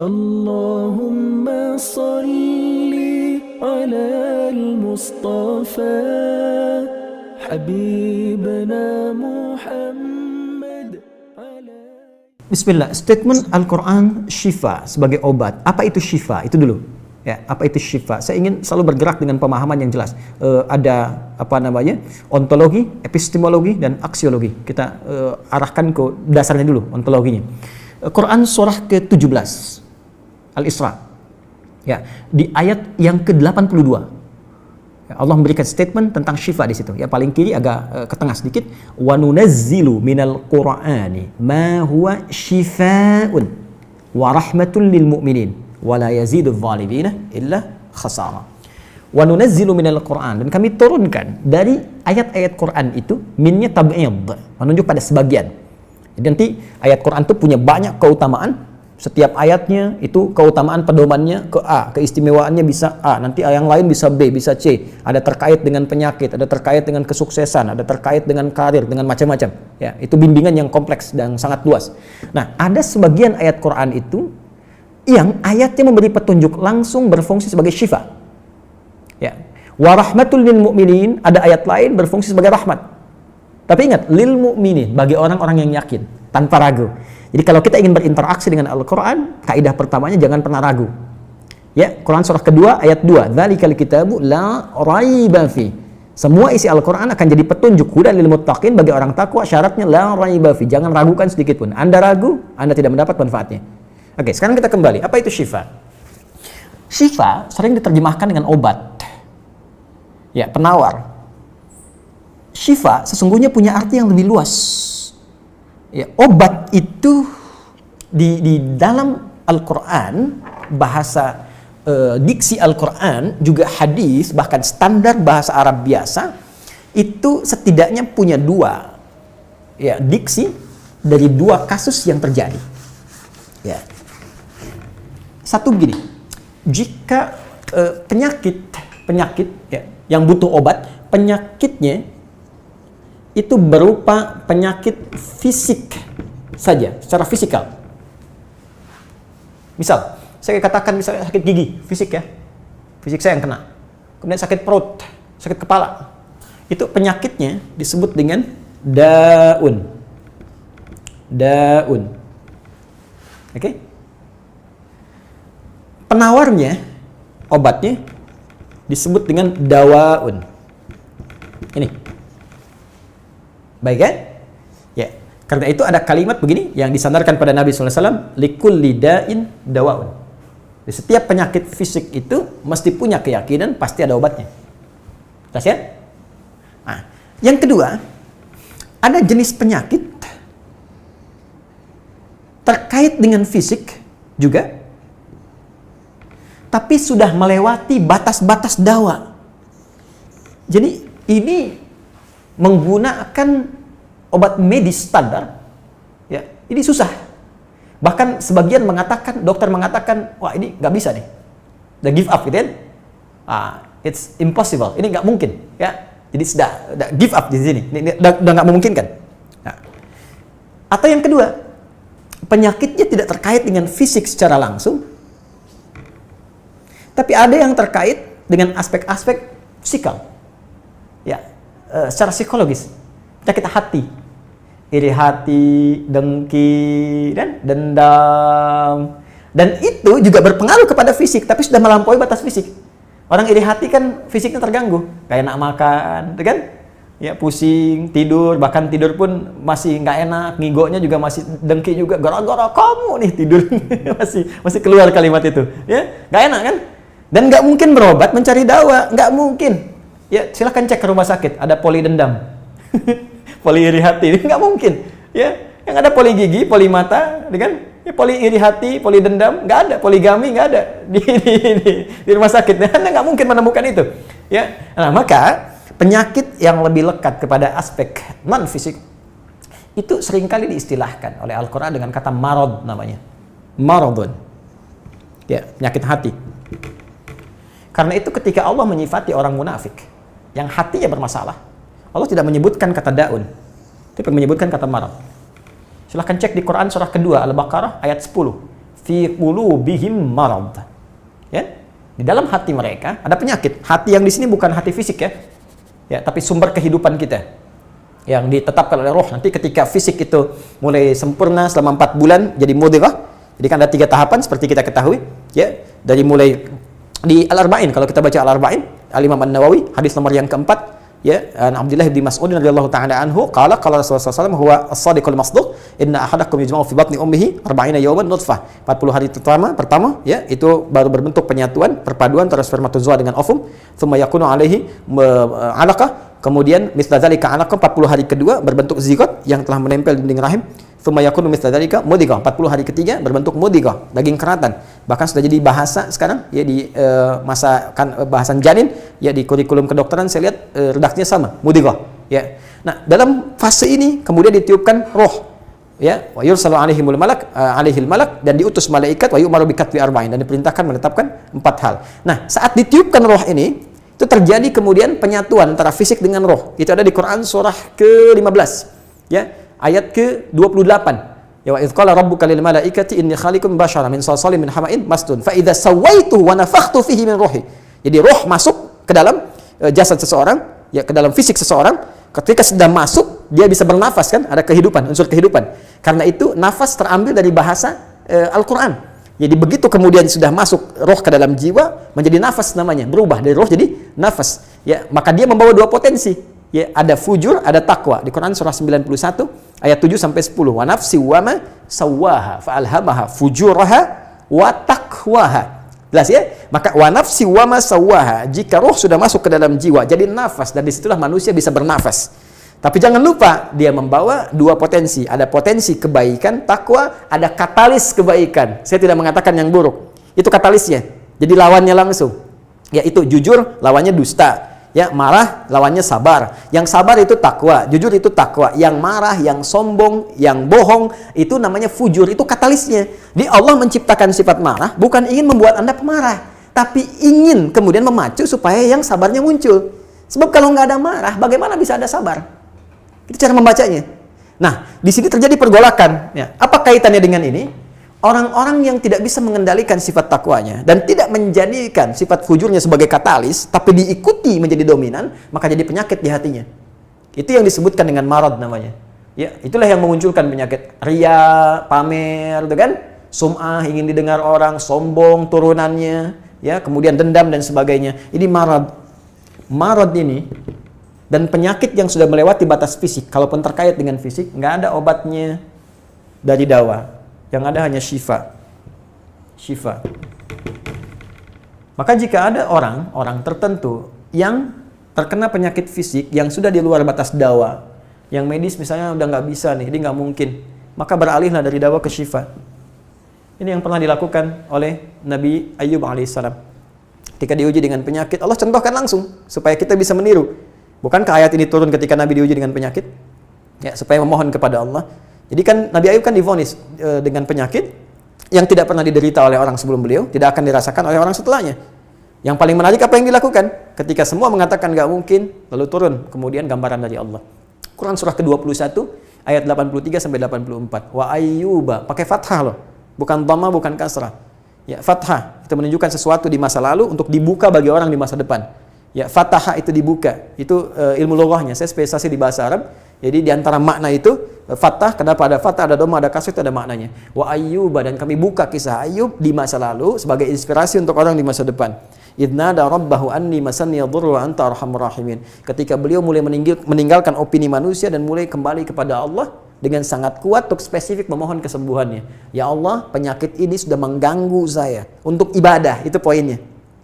Allahumma salli ala al-Mustafa Habibna Muhammad. Bismillah, statement Al-Quran syifa sebagai obat. Apa itu syifa? Itu dulu. Ya, apa itu syifa? Saya ingin selalu bergerak dengan pemahaman yang jelas. Ada ontologi, epistemologi, dan aksiologi. Kita arahkan ke dasarnya dulu, ontologinya. Quran surah ke-17 Al-Isra. Ya, di ayat yang ke-82. Ya, Allah memberikan statement tentang syifa di situ. Ya, paling kiri agak ke tengah sedikit. Wa nunazzilu minal Qur'ani ma huwa syifaa'un wa rahmatul lil mu'minin wa la yazidul zalimina illa khasara. Wa nunazzilu minal Qur'an, dan kami turunkan dari ayat-ayat Quran itu, minnya tab'id, menunjuk pada sebagian. Jadi nanti ayat Quran itu punya banyak keutamaan. Setiap ayatnya itu keutamaan pedomannya ke A, keistimewaannya bisa A, nanti yang lain bisa B, bisa C. Ada terkait dengan penyakit, ada terkait dengan kesuksesan, ada terkait dengan karir, dengan macam-macam. Ya, itu bimbingan yang kompleks dan sangat luas. Nah, ada sebagian ayat Quran itu yang ayatnya memberi petunjuk langsung berfungsi sebagai syifa. Ya. Wa rahmatul lil mu'minin, ada ayat lain berfungsi sebagai rahmat. Tapi ingat, lil mu'minin, bagi orang-orang yang yakin, tanpa ragu. Jadi kalau kita ingin berinteraksi dengan Al-Quran, kaidah pertamanya jangan pernah ragu. Ya, Quran surah kedua ayat 2. Dzalikal kitabu la raiba fi. Semua isi Al-Quran akan jadi petunjuk hudan lil muttaqin, bagi orang takwa, syaratnya la raiba fi. Jangan ragukan sedikit pun. Anda ragu, Anda tidak mendapat manfaatnya. Oke, sekarang kita kembali. Apa itu syifa? Syifa sering diterjemahkan dengan obat. Ya, penawar. Syifa sesungguhnya punya arti yang lebih luas. Ya, obat itu di dalam Al-Quran, bahasa diksi Al-Quran, juga hadis, bahkan standar bahasa Arab biasa, itu setidaknya punya dua, ya, diksi dari dua kasus yang terjadi. Ya. Satu begini, jika penyakit ya, yang butuh obat, penyakitnya itu berupa penyakit fisik saja, secara fisikal. Misal, saya katakan misalnya sakit gigi, fisik ya, fisik saya yang kena. Kemudian sakit perut, sakit kepala. Itu penyakitnya disebut dengan daun. Daun. Oke? Penawarnya, obatnya disebut dengan dawaun. Ini. Baik kan? Ya. Karena itu ada kalimat begini yang disandarkan pada Nabi SAW, likulli da'in dawaun. Di setiap penyakit fisik itu mesti punya keyakinan pasti ada obatnya. Jelas ya? Nah, yang kedua, ada jenis penyakit terkait dengan fisik juga, tapi sudah melewati batas-batas dawa. Jadi ini menggunakan obat medis standar, ya, ini susah. Bahkan sebagian mengatakan, dokter mengatakan, wah ini nggak bisa nih, udah give up gitu kan? It's impossible, ini nggak mungkin, ya. Jadi sudah give up di sini, ini udah nggak memungkinkan. Nah. Atau yang kedua, penyakitnya tidak terkait dengan fisik secara langsung, tapi ada yang terkait dengan aspek-aspek psikal, ya. Secara psikologis, penyakit hati, iri hati, dengki, dan dendam, dan itu juga berpengaruh kepada fisik, tapi sudah melampaui batas fisik. Orang iri hati kan fisiknya terganggu, kayak enak makan, kan? Ya, pusing, tidur, bahkan tidur pun masih nggak enak, ngigonya juga masih dengki juga, gara-gara kamu nih tidur, masih keluar kalimat itu, ya, nggak enak kan? Dan nggak mungkin berobat mencari dawa, nggak mungkin. Ya, silahkan cek ke rumah sakit, ada poli dendam, poli iri hati, nggak mungkin. Ya, yang ada poli gigi, poli mata, kan? Ya, poli iri hati, poli dendam, nggak ada, poligami nggak ada di rumah sakit. Anda nggak mungkin menemukan itu. Ya, nah maka penyakit yang lebih lekat kepada aspek non fisik itu seringkali diistilahkan oleh Al-Quran dengan kata marad namanya, maradun. Ya, penyakit hati. Karena itu ketika Allah menyifati orang munafik yang hatinya bermasalah, Allah tidak menyebutkan kata daun, tapi menyebutkan kata marad. Silahkan cek di Quran surah kedua Al-Baqarah ayat 10. fi qulubihim marad. Ya. Di dalam hati mereka ada penyakit. Hati yang di sini bukan hati fisik ya. Ya, tapi sumber kehidupan kita. Yang ditetapkan oleh roh. Nanti ketika fisik itu mulai sempurna selama 4 bulan jadi mudghah. Jadi kan ada 3 tahapan seperti kita ketahui, ya. Dari mulai di Al-Arba'in, kalau kita baca Al-Arba'in, Al-Imam An-Nawawi, hadis nomor yang keempat, ya, Abdullah bin Mas'ud radhiyallahu ta'ala anhu, qala Rasulullah SAW, huwa as-sadiqul masduq, inna ahadakum yujma'u fi batni ummihi 40 yawman nutfah. 40 hari pertama, ya, itu baru berbentuk penyatuan, perpaduan antara spermatozoa dengan ovum, thumma yakunu alaihi 'alaqah, kemudian misla dzalika 'alaqah 40 hari kedua berbentuk zigot yang telah menempel di dinding rahim. Tsumma yakunu mithla dzalika mudghah, 40 hari ketiga berbentuk mudghah, daging keratan. Bahkan sudah jadi bahasa sekarang ya di masa kan bahasan janin ya di kurikulum kedokteran saya lihat redaksinya sama, mudghah ya. Nah, dalam fase ini kemudian ditiupkan roh ya, wa yursalu alaihimul malak alaihil malak, dan diutus malaikat, wa yu'maru bi katbi arba'in, dan diperintahkan menetapkan 4 hal. Nah, saat ditiupkan roh ini itu terjadi kemudian penyatuan antara fisik dengan roh. Itu ada di Quran surah ke-15 ya. Ayat ke-28. Ya, wa idz qala rabbuka lil malaikati inni khaliqun basyara min salsalin min hama'in masdun fa idza sawaituhu wa nafakhtu fihi min ruhi. Jadi roh masuk ke dalam jasad seseorang, ya, ke dalam fisik seseorang. Ketika sudah masuk, dia bisa bernafas kan, ada kehidupan, unsur kehidupan. Karena itu nafas terambil dari bahasa Al-Qur'an. Jadi begitu kemudian sudah masuk roh ke dalam jiwa, menjadi nafas namanya, berubah dari roh jadi nafas. Ya, maka dia membawa 2 potensi. Ya, ada fujur, ada takwa. Di Quran surah 91 ayat 7 sampai 10. Wa nafsi wa ma sawwaha fa alhamaha fujuraha wa taqwaha. Jelas ya? Maka wa nafsi wa ma sawwaha, jika roh sudah masuk ke dalam jiwa jadi nafas, dan disitulah manusia bisa bernafas. Tapi jangan lupa dia membawa 2 potensi. Ada potensi kebaikan, takwa, ada katalis kebaikan. Saya tidak mengatakan yang buruk. Itu katalisnya. Jadi lawannya langsung. Yaitu jujur lawannya dusta. Ya, marah lawannya sabar. Yang sabar itu takwa, jujur itu takwa. Yang marah, yang sombong, yang bohong itu namanya fujur, itu katalisnya. Di Allah menciptakan sifat marah bukan ingin membuat Anda pemarah, tapi ingin kemudian memacu supaya yang sabarnya muncul. Sebab kalau nggak ada marah, bagaimana bisa ada sabar? Itu cara membacanya. Nah, di sini terjadi pergolakan. Ya. Apa kaitannya dengan ini? Orang-orang yang tidak bisa mengendalikan sifat takwanya dan tidak menjadikan sifat fujurnya sebagai katalis, tapi diikuti menjadi dominan, maka jadi penyakit di hatinya. Itu yang disebutkan dengan marad namanya. Ya, itulah yang memunculkan penyakit riya, pamer, gitu kan? Sum'ah, ingin didengar orang, sombong turunannya, ya, kemudian dendam dan sebagainya. Ini marad. Marad ini dan penyakit yang sudah melewati batas fisik, kalaupun terkait dengan fisik, nggak ada obatnya dari dawa. Yang ada hanya syifa. Syifa. Maka jika ada orang tertentu yang terkena penyakit fisik yang sudah di luar batas dawa, yang medis misalnya udah nggak bisa nih, ini nggak mungkin, maka beralihlah dari dawa ke syifa. Ini yang pernah dilakukan oleh Nabi Ayyub alaihissalam. Ketika diuji dengan penyakit, Allah contohkan langsung supaya kita bisa meniru. Bukankah ayat ini turun ketika Nabi diuji dengan penyakit? Ya, supaya memohon kepada Allah. Jadi kan Nabi Ayub kan divonis dengan penyakit yang tidak pernah diderita oleh orang sebelum beliau, tidak akan dirasakan oleh orang setelahnya. Yang paling menarik apa yang dilakukan? Ketika semua mengatakan nggak mungkin, lalu turun kemudian gambaran dari Allah. Quran surah ke-21 ayat 83 sampai 84. Wa ayyuba, pakai fathah loh, bukan dhamma, bukan kasrah. Ya, fathah itu menunjukkan sesuatu di masa lalu untuk dibuka bagi orang di masa depan. Ya, fathah itu dibuka. Itu ilmu lughahnya. Saya spesialisasi di bahasa Arab. Jadi di antara makna itu fathah, kenapa ada fathah, ada dhamma, ada kasrah, itu ada maknanya. Wa ayyuba, dan kami buka kisah Ayub di masa lalu sebagai inspirasi untuk orang di masa depan. Idnada rabbahu anni masanni yadhurru wa anta arhamur rahimin. Ketika beliau mulai meninggalkan opini manusia dan mulai kembali kepada Allah dengan sangat kuat untuk spesifik memohon kesembuhannya. Ya Allah, penyakit ini sudah mengganggu saya. Untuk ibadah, itu poinnya.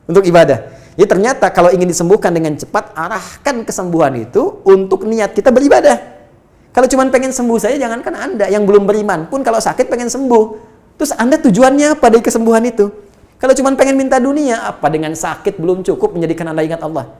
Untuk ibadah. Jadi ternyata kalau ingin disembuhkan dengan cepat, arahkan kesembuhan itu untuk niat kita beribadah. Kalau cuma pengen sembuh saja, jangankan Anda yang belum beriman pun kalau sakit pengen sembuh. Terus Anda tujuannya apa dari kesembuhan itu? Kalau cuma pengen minta dunia, apa dengan sakit belum cukup menjadikan Anda ingat Allah?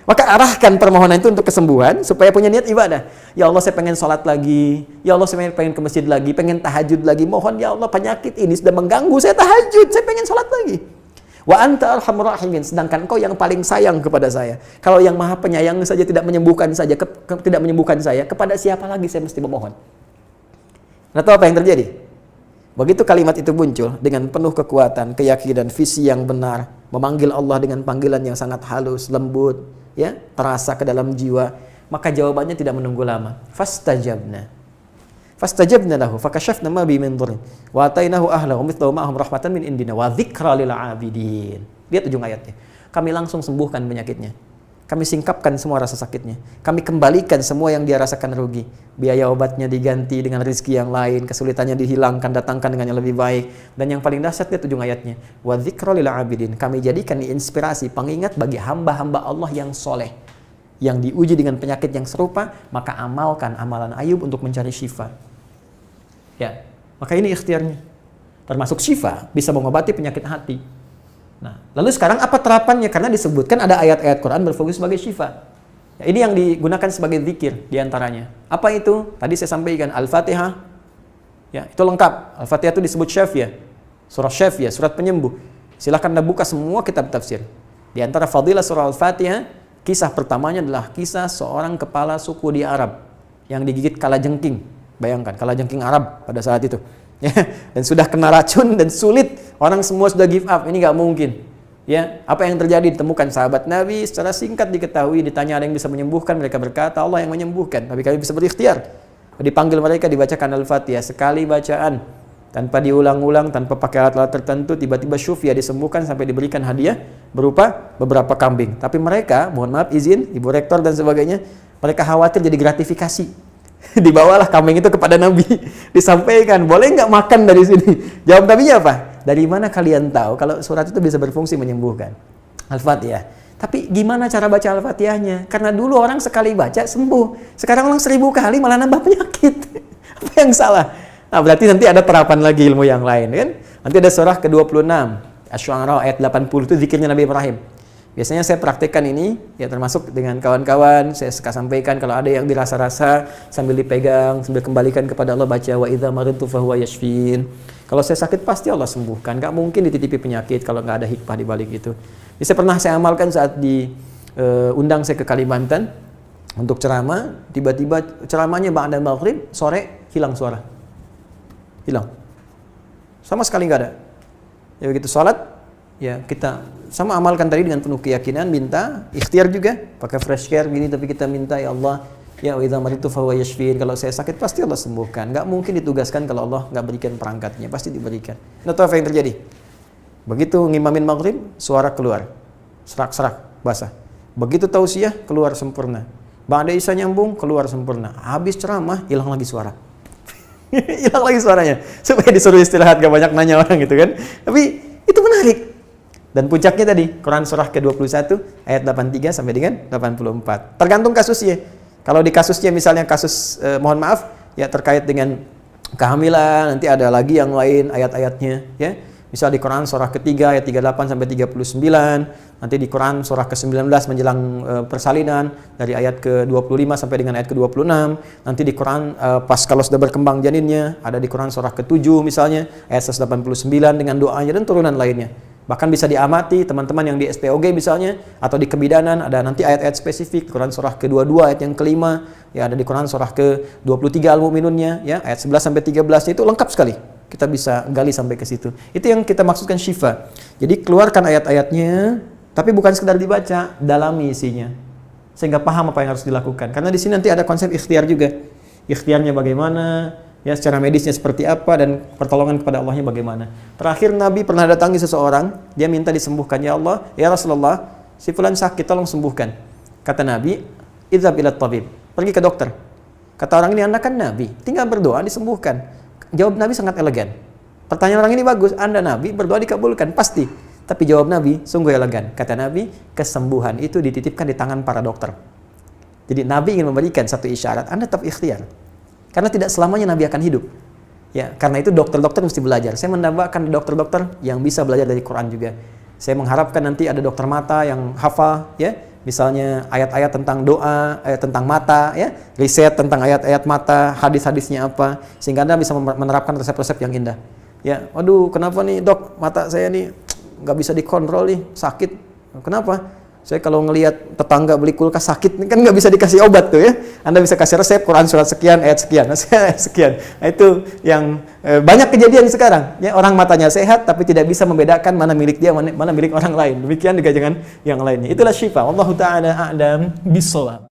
Maka arahkan permohonan itu untuk kesembuhan supaya punya niat ibadah. Ya Allah, saya pengen sholat lagi. Ya Allah, saya pengen ke masjid lagi, pengen tahajud lagi. Mohon ya Allah, penyakit ini sudah mengganggu saya tahajud, saya pengen sholat lagi. Wa anta arhamur rahimin, sedangkan engkau yang paling sayang kepada saya. Kalau yang maha penyayang saja tidak menyembuhkan saya, kepada siapa lagi saya mesti memohon? Nah, tahu apa yang terjadi? Begitu kalimat itu muncul dengan penuh kekuatan, keyakinan, visi yang benar, memanggil Allah dengan panggilan yang sangat halus, lembut, ya, terasa ke dalam jiwa, maka jawabannya tidak menunggu lama. Fastajabna lahu fakashafna ma bi min dhurrin wa atainahu ahlahu mithlahu ma'ahum rahmatan min indina wa dzikra lil 'abidin. Lihat ujung ayatnya. Kami langsung sembuhkan penyakitnya. Kami singkapkan semua rasa sakitnya. Kami kembalikan semua yang dia rasakan rugi. Biaya obatnya diganti dengan rezeki yang lain, kesulitannya dihilangkan, datangkan dengan yang lebih baik. Dan yang paling dahsyat, lihat ujung ayatnya. Wa dzikra lil 'abidin. Kami jadikan inspirasi, pengingat bagi hamba-hamba Allah yang soleh, yang diuji dengan penyakit yang serupa, maka amalkan amalan Ayub untuk mencari syifa. Ya, maka ini ikhtiarnya. Termasuk syifa, bisa mengobati penyakit hati. Nah, lalu sekarang apa terapannya? Karena disebutkan ada ayat-ayat Quran berfokus sebagai syifa. Ya, ini yang digunakan sebagai zikir diantaranya. Apa itu? Tadi saya sampaikan Al-Fatihah. Ya, itu lengkap. Al-Fatihah itu disebut syafiyah, surah syafiyah, surat penyembuh. Silakan Anda buka semua kitab tafsir. Di antara fadilah surah Al-Fatihah, kisah pertamanya adalah kisah seorang kepala suku di Arab yang digigit kalajengking. Bayangkan, kalajengking Arab pada saat itu. Ya, dan sudah kena racun dan sulit, orang semua sudah give up, ini nggak mungkin. Ya, apa yang terjadi? Ditemukan sahabat Nabi, secara singkat diketahui, ditanya ada yang bisa menyembuhkan, mereka berkata Allah yang menyembuhkan, tapi kami bisa berikhtiar. Dipanggil mereka, dibacakan Al-Fatihah sekali bacaan, tanpa diulang-ulang, tanpa pakai alat-alat tertentu, tiba-tiba syufia disembuhkan sampai diberikan hadiah berupa beberapa kambing. Tapi mereka, mohon maaf izin, Ibu Rektor dan sebagainya, mereka khawatir jadi gratifikasi. Dibawalah kambing itu kepada Nabi, disampaikan, boleh nggak makan dari sini? Jawab Nabinya apa? Dari mana kalian tahu kalau surat itu bisa berfungsi menyembuhkan? Al-Fatihah. Tapi gimana cara baca Al-Fatihahnya? Karena dulu orang sekali baca sembuh, sekarang orang 1000 kali malah nambah penyakit. Apa yang salah? Nah, berarti nanti ada terapan lagi ilmu yang lain, kan? Nanti ada surah ke-26, Asy-Syu'ara ayat 80, itu zikirnya Nabi Ibrahim. Biasanya saya praktekkan ini, ya termasuk dengan kawan-kawan, saya suka sampaikan kalau ada yang dirasa-rasa sambil dipegang, sambil kembalikan kepada Allah, baca wa idza maridtu fahuwa yashfin. Kalau saya sakit pasti Allah sembuhkan, nggak mungkin dititipi penyakit kalau nggak ada hikmah di balik itu. Jadi saya amalkan saat diundang saya ke Kalimantan untuk ceramah, tiba-tiba ceramahnya ba'da maghrib, sore hilang suara. Hilang. Sama sekali nggak ada. Ya begitu salat, ya kita sama amalkan tadi dengan penuh keyakinan, minta ikhtiar juga, pakai fresh care gini, tapi kita minta ya Allah, ya wa idza maridtu fahuwa yashfin. Kalau saya sakit pasti Allah sembuhkan. Nggak mungkin ditugaskan kalau Allah nggak berikan perangkatnya, pasti diberikan. Nah, tahu apa yang terjadi? Begitu ngimamin maghrib, suara keluar, serak-serak, basah. Begitu tausiah, keluar sempurna. Ba'da isya nyambung, keluar sempurna. Habis ceramah, hilang lagi suara. Hilang lagi suaranya. Supaya disuruh istirahat, gak banyak nanya orang gitu kan. Tapi itu menarik. Dan puncaknya tadi, Quran surah ke-21 ayat 83 sampai dengan 84. Tergantung kasusnya. Kalau di kasusnya misalnya kasus mohon maaf ya terkait dengan kehamilan, nanti ada lagi yang lain ayat-ayatnya ya. Misal di Quran surah ketiga ayat 38 sampai 39, nanti di Quran surah ke-19 menjelang persalinan dari ayat ke-25 sampai dengan ayat ke-26, nanti di Quran pas kalau sudah berkembang janinnya, ada di Quran surah ke-7 misalnya ayat 189 dengan doanya dan turunan lainnya. Bahkan bisa diamati teman-teman yang di SPOG misalnya, atau di kebidanan ada nanti ayat-ayat spesifik, Quran surah ke-22 ayat yang kelima, ya ada di Quran surah ke-23 Al-Mu'minunnya, ya ayat 11 sampai 13 itu lengkap sekali. Kita bisa gali sampai ke situ. Itu yang kita maksudkan syifa. Jadi keluarkan ayat-ayatnya, tapi bukan sekedar dibaca, dalami isinya. Sehingga paham apa yang harus dilakukan. Karena di sini nanti ada konsep ikhtiar juga. Ikhtiarnya bagaimana, ya secara medisnya seperti apa, dan pertolongan kepada Allahnya bagaimana. Terakhir Nabi pernah datangi seseorang, dia minta disembuhkan. Ya Allah, ya Rasulullah, si fulan sakit, tolong sembuhkan. Kata Nabi, idhab ila tabib, pergi ke dokter. Kata orang ini, Anda kan Nabi, tinggal berdoa disembuhkan. Jawab Nabi sangat elegan. Pertanyaan orang ini bagus, Anda Nabi, berdoa dikabulkan, pasti. Tapi jawab Nabi sungguh elegan. Kata Nabi, kesembuhan itu dititipkan di tangan para dokter. Jadi Nabi ingin memberikan satu isyarat, Anda tetap ikhtiar. Karena tidak selamanya Nabi akan hidup. Ya, karena itu dokter-dokter mesti belajar. Saya menambahkan dokter-dokter yang bisa belajar dari Quran juga. Saya mengharapkan nanti ada dokter mata yang hafal, ya, misalnya ayat-ayat tentang doa, ayat tentang mata, ya, riset tentang ayat-ayat mata, hadis-hadisnya apa, sehingga Anda bisa menerapkan resep-resep yang indah. Ya, waduh, kenapa nih dok, mata saya nih nggak bisa dikontrol nih, sakit. Kenapa? Saya kalau ngelihat tetangga beli kulkas sakit, kan nggak bisa dikasih obat tuh ya. Anda bisa kasih resep Quran surat sekian, ayat sekian, ayat sekian. Nah, itu yang banyak kejadian sekarang. Ya, orang matanya sehat tapi tidak bisa membedakan mana milik dia, mana milik orang lain. Demikian juga dengan yang lainnya. Itulah syifa. Wallahu taala a'lam bissawab.